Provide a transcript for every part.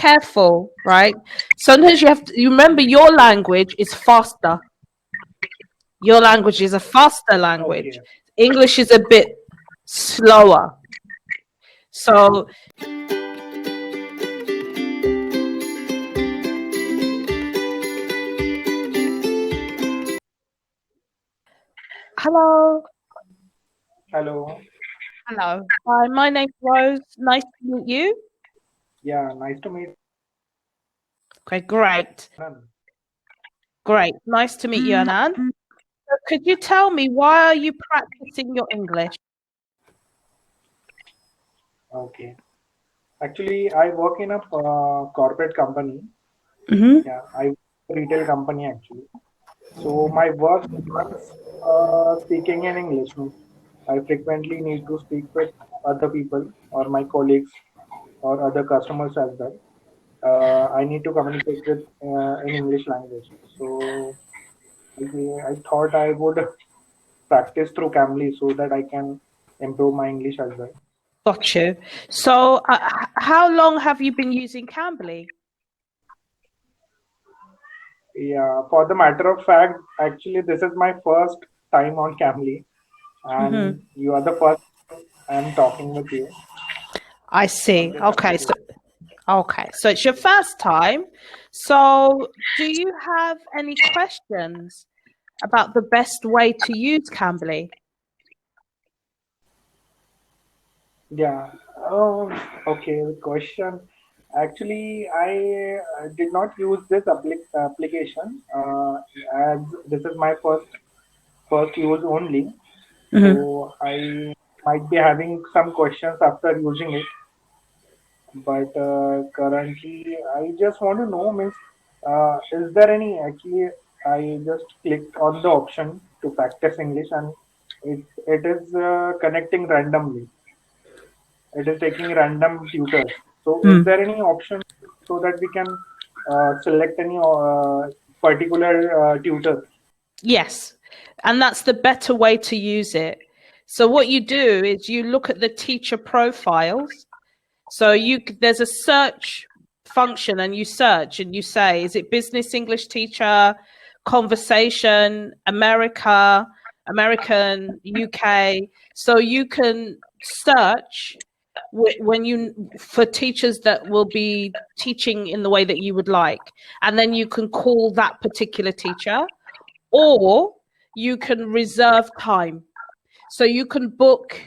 careful, right? Sometimes you remember your language is faster. Your language is a faster Okay. language. English is a bit slower. So, hello. Hello. Hello. Hi, my name's Rose. Nice to meet you. Yeah, nice to meet Okay, great. you. Great. Nice to meet you, Anand. So could you tell me why are you practicing your English? Okay. Actually, I work in a corporate company. Mm-hmm. Yeah, I work in a retail company actually. So my work is speaking in English. Means I frequently need to speak with other people or my colleagues or other customers as well. I need to communicate with in English language. So I thought I would practice through Cambly so that I can improve my English as well. Got you. So, how long have you been using Cambly? Yeah, for the matter of fact, actually, this is my first time on Camly, Mm-hmm. and you are the first I'm talking with you I on see. this Okay, application. so it's your first time. So, do you have any questions about the best way to use Cambly? Yeah. Oh, okay. The question. Actually, I did not use this application as this is my first use only. Mm-hmm. So I might be having some questions after using it. But currently, I just want to know, means, is there any actually? I just clicked on the option to practice English, and it is connecting randomly. It is taking random tutors. So, is there any option so that we can select any particular tutor? Yes, and that's the better way to use it. So what you do is you look at the teacher profiles. So there's a search function and you search and you say, is it business English teacher, conversation, American, UK. So you can search when you for teachers that will be teaching in the way that you would like, and then you can call that particular teacher, or you can reserve time. So you can book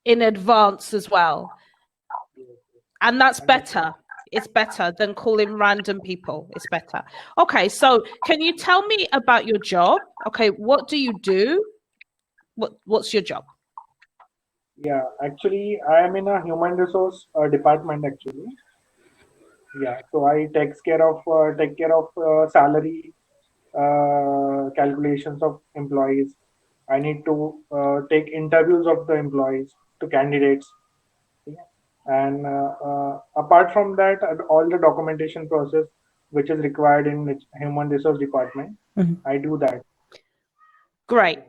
in advance as well. And that's Understood. better. It's better than calling random people. It's better. Okay, so can you tell me about your job? Okay, what do you do? What's your job? Yeah, actually, I am in a human resource department actually. Yeah, so I take care of salary calculations of employees. I need to take interviews of the employees to candidates. Yeah. And apart from that, all the documentation process which is required in human resource department, Mhm. I do that. Great.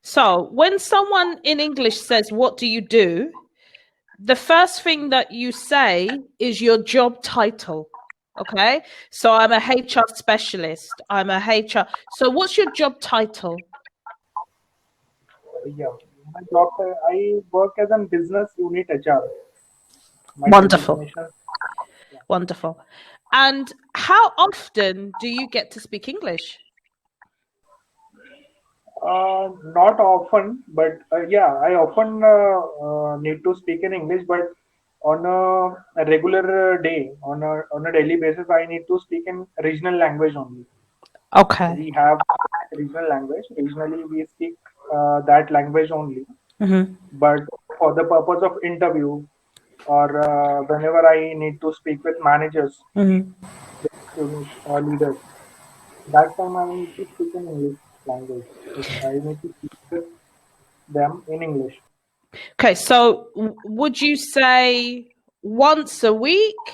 So when someone in English says, what do you do? The first thing that you say is your job title. Okay. So I'm a HR specialist. I'm a HR. So what's your job title? Yeah, my job, I work as a business unit HR. My Wonderful. designation. Yeah. Wonderful. And how often do you get to speak English? Not often, but yeah, I often need to speak in English, but on a regular day, on a daily basis, I need to speak in regional language only. Okay. We have regional language. Regionally, we speak that language only. Mm-hmm. But for the purpose of interview or whenever I need to speak with managers, Mm-hmm. students, or leaders, that time I need to speak in English language. I need to speak with them in English. Okay. So would you say once a week,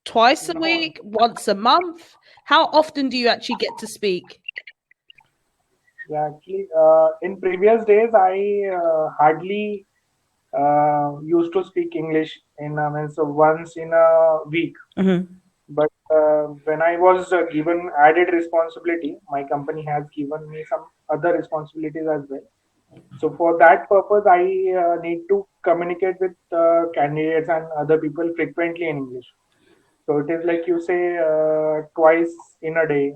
twice a No, week, once a month? How often do you actually get to speak? yeah, actually, in previous days, I hardly used to speak English in means once in a week. Mm-hmm. But when I was given added responsibility, my company has given me some other responsibilities as well. So for that purpose, I need to communicate with candidates and other people frequently in English. So it is like you say twice in a day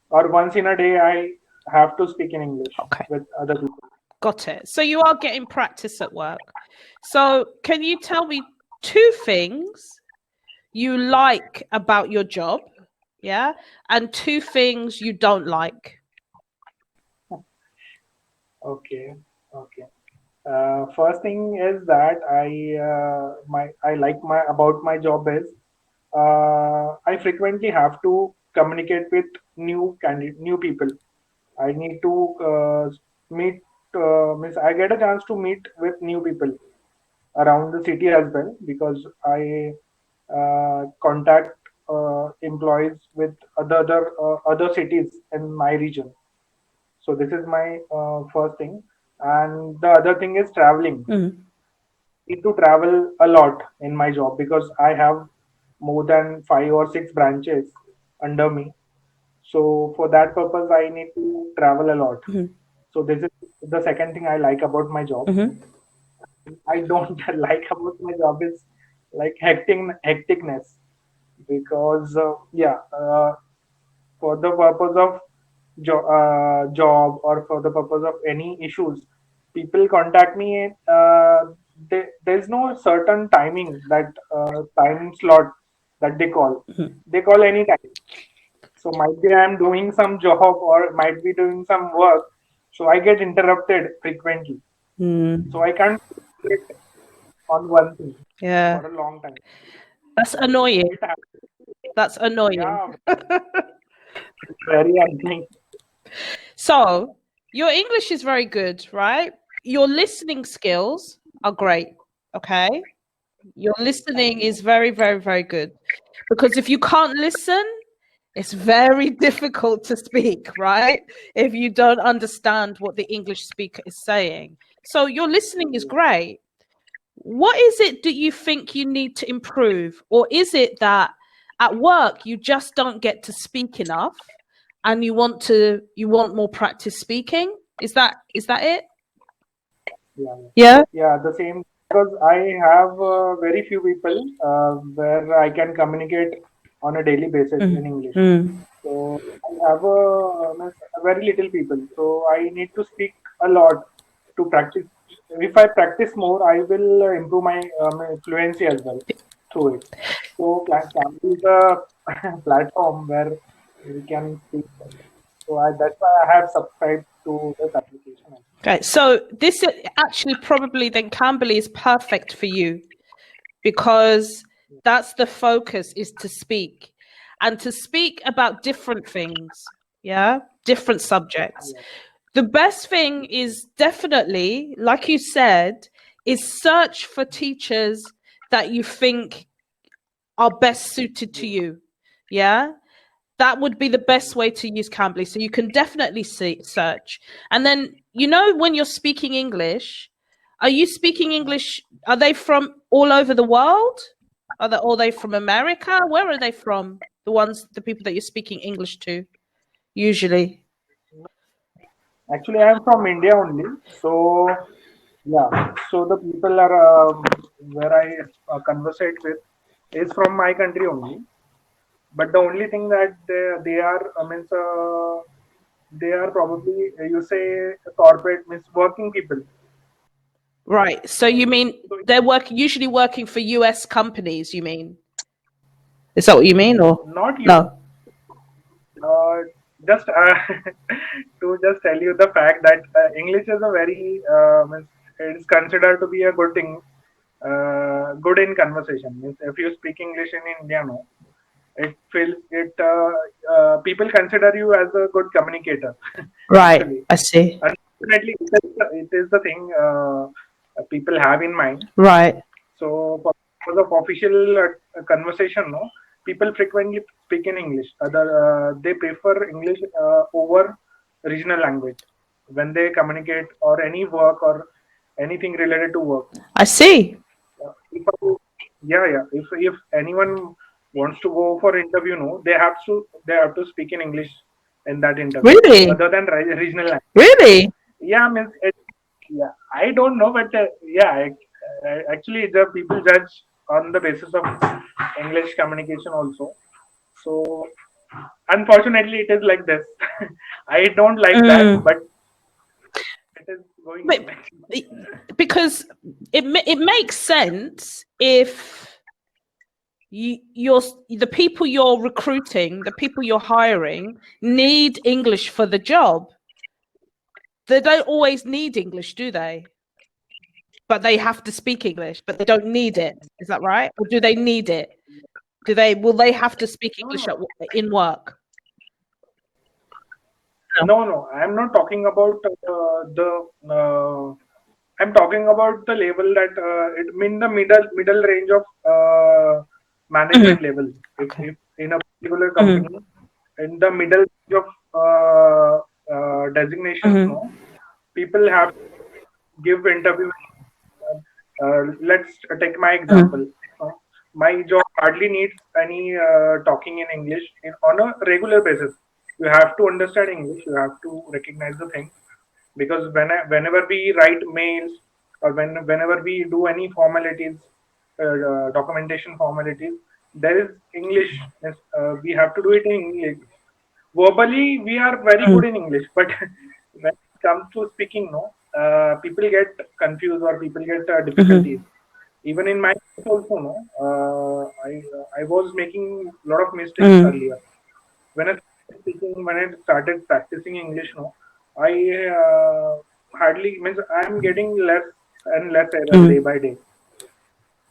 or once in a day, I have to speak in English Okay. with other people. Got it. So you are getting practice at work. So can you tell me two things you like about your job? Yeah. And two things you don't like. Okay, okay. First thing is that I like my about my job is I frequently have to communicate with new people. I need to meet means I get a chance to meet with new people around the city as well because I contact employees with other cities in my region. So this is my first thing, and the other thing is traveling. Mm. Need to travel a lot in my job because I have more than 5 or 6 branches under me. So for that purpose, I need to travel a lot. Mm-hmm. So this is the second thing I like about my job. Mm-hmm. I don't like about my job is like hecticness because for the purpose of job or for the purpose of any issues, people contact me. There's no certain timing that time slot that they call. Mm-hmm. They call any time. So might be I'm doing some job or might be doing some work. So I get interrupted frequently. Mm. So I can't concentrate on one thing Yeah. for a long time. That's annoying. It happens. That's annoying. Yeah, very annoying. So your English is very good, right? Your listening skills are great. Okay. Your listening is very, very, very good. Because if you can't listen, it's very difficult to speak, right? If you don't understand what the English speaker is saying. So your listening is great. What is it that you think you need to improve? Or is it that at work you just don't get to speak enough and you want more practice speaking? Is that it? Yeah, Yeah. yeah, the same because I have very few people where I can communicate on a daily basis in Mm. English. Mm. So I have very little people. So I need to speak a lot to practice. If I practice more, I will improve my fluency as well through it. So Camp is a platform where we can speak. So that's why I have subscribed to this application. Okay, so this actually probably then Cambly is perfect for you because that's the focus is to speak and to speak about different things, yeah, different subjects. Yeah. The best thing is definitely, like you said, is search for teachers that you think are best suited to you. Yeah. That would be the best way to use Cambly. So you can definitely search. And then, when you're speaking English, are you speaking English? Are they from all over the world? Are they from America? Where are they from? The people that you're speaking English to, usually. Actually, I am from India only. So, yeah. So the people are where I conversate with is from my country only. But the only thing that they are, means they are probably you say corporate means working people. Right. So you mean So they're usually working for US companies, you mean? Is that what you mean or not you. no? Just to just tell you the fact that English is a very means it is considered to be a good thing, good in conversation. Means if you speak English in India, no, it feels it. People consider you as a good communicator. Right. Actually, I see. unfortunately, it is the thing people have in mind. Right. So for the official conversation, no, people frequently speak in English. They prefer English over regional language when they communicate or any work or anything related to work. I see. If, yeah. If anyone wants to go for interview, no, they have to speak in English in that interview, Really? other than regional language. Really? Yeah, means yeah. I don't know, but yeah, actually the people judge on the basis of English communication also. So unfortunately, it is like this. I don't like that, Mm. but it is going But on. because it makes sense if you're the people you're recruiting, the people you're hiring need English for the job. They don't always need English, do they? But they have to speak English, but they don't need it. Is that right? Or do they need it? Will they have to speak English in work? No. I'm not talking about the. I'm talking about the level that it mean the middle range of management level. Okay. If in a particular company, in the middle range of designations, no, people have to give interview. Let's take my example. My job hardly needs any talking in English on a regular basis. You have to understand English. You have to recognize the thing, because whenever we write mails or whenever we do any formalities, documentation formalities, there is English. We have to do it in English. Verbally, we are very good in English, but when it comes to speaking, no, people get confused or people get difficulties. Even in my case also, no, I was making a lot of mistakes earlier. When I started practicing English, no, I hardly means I'm getting less and less error day by day.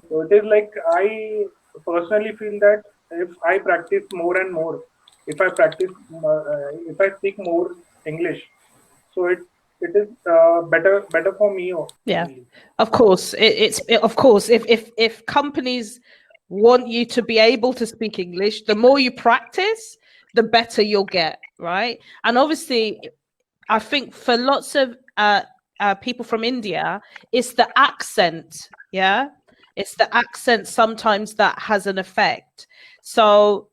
So it is like I personally feel that if I practice more and more, if I speak more English, so it is better for me. Yeah, Only. of course. Of course, if companies want you to be able to speak English, the more you practice, the better you'll get, right? And obviously, I think for lots of people from India, it's the accent. Yeah, it's the accent sometimes that has an effect. So,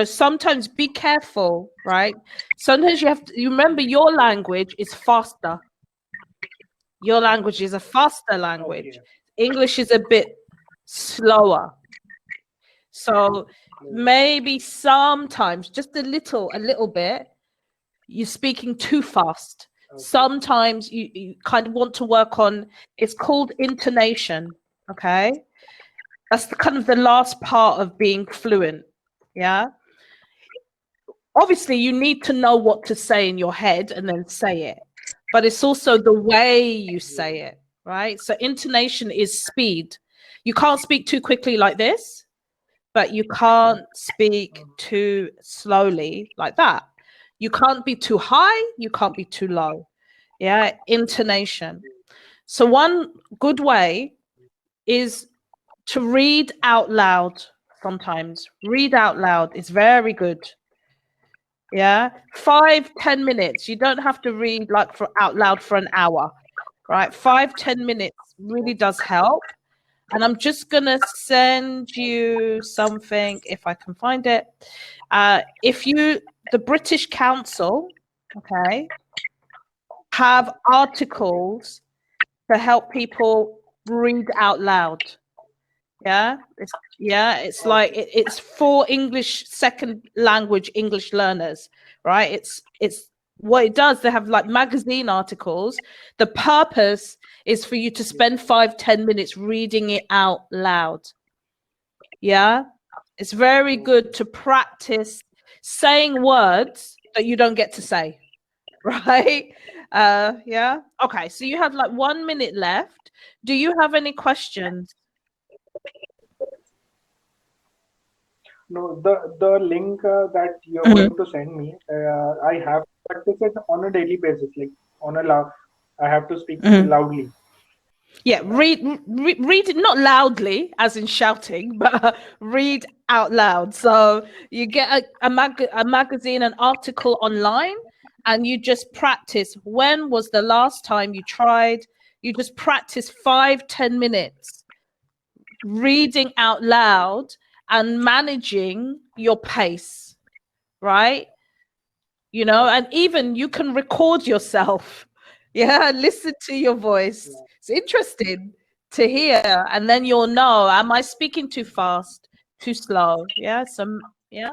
sometimes be careful, right? Sometimes you remember your language is faster. Your language is a faster language. Okay. English is a bit slower. So maybe sometimes, just a little bit, you're speaking too fast. Okay. Sometimes you kind of want to work on, it's called intonation. Okay. That's kind of the last part of being fluent. Yeah. Obviously, you need to know what to say in your head and then say it, but it's also the way you say it, right? So intonation is speed. You can't speak too quickly like this, but you can't speak too slowly like that. You can't be too high, you can't be too low. Yeah, intonation. So one good way is to read out loud sometimes. Read out loud is very good. Yeah, 5-10 minutes. You don't have to read like for out loud for an hour, right? 5-10 minutes really does help. And I'm just gonna send you something if I can find it. The British Council, okay, have articles to help people read out loud. Yeah, it's like it's for English second language English learners, right? It's what it does. They have like magazine articles. The purpose is for you to spend 5-10 minutes reading it out loud. Yeah, it's very good to practice saying words that you don't get to say, right? Yeah. Okay, so you have like 1 minute left. Do you have any questions? No, the link that you're going to send me, I have to practice it on a daily basis, like on a loud. I have to speak loudly. Yeah, read it not loudly, as in shouting, but read out loud. So you get a magazine, an article online, and you just practice. When was the last time you tried You just practice 5-10 minutes reading out loud and managing your pace, right? You know, and even you can record yourself. Yeah, listen to your voice. It's interesting to hear, and then you'll know, am I speaking too fast, too slow? Yeah, yeah.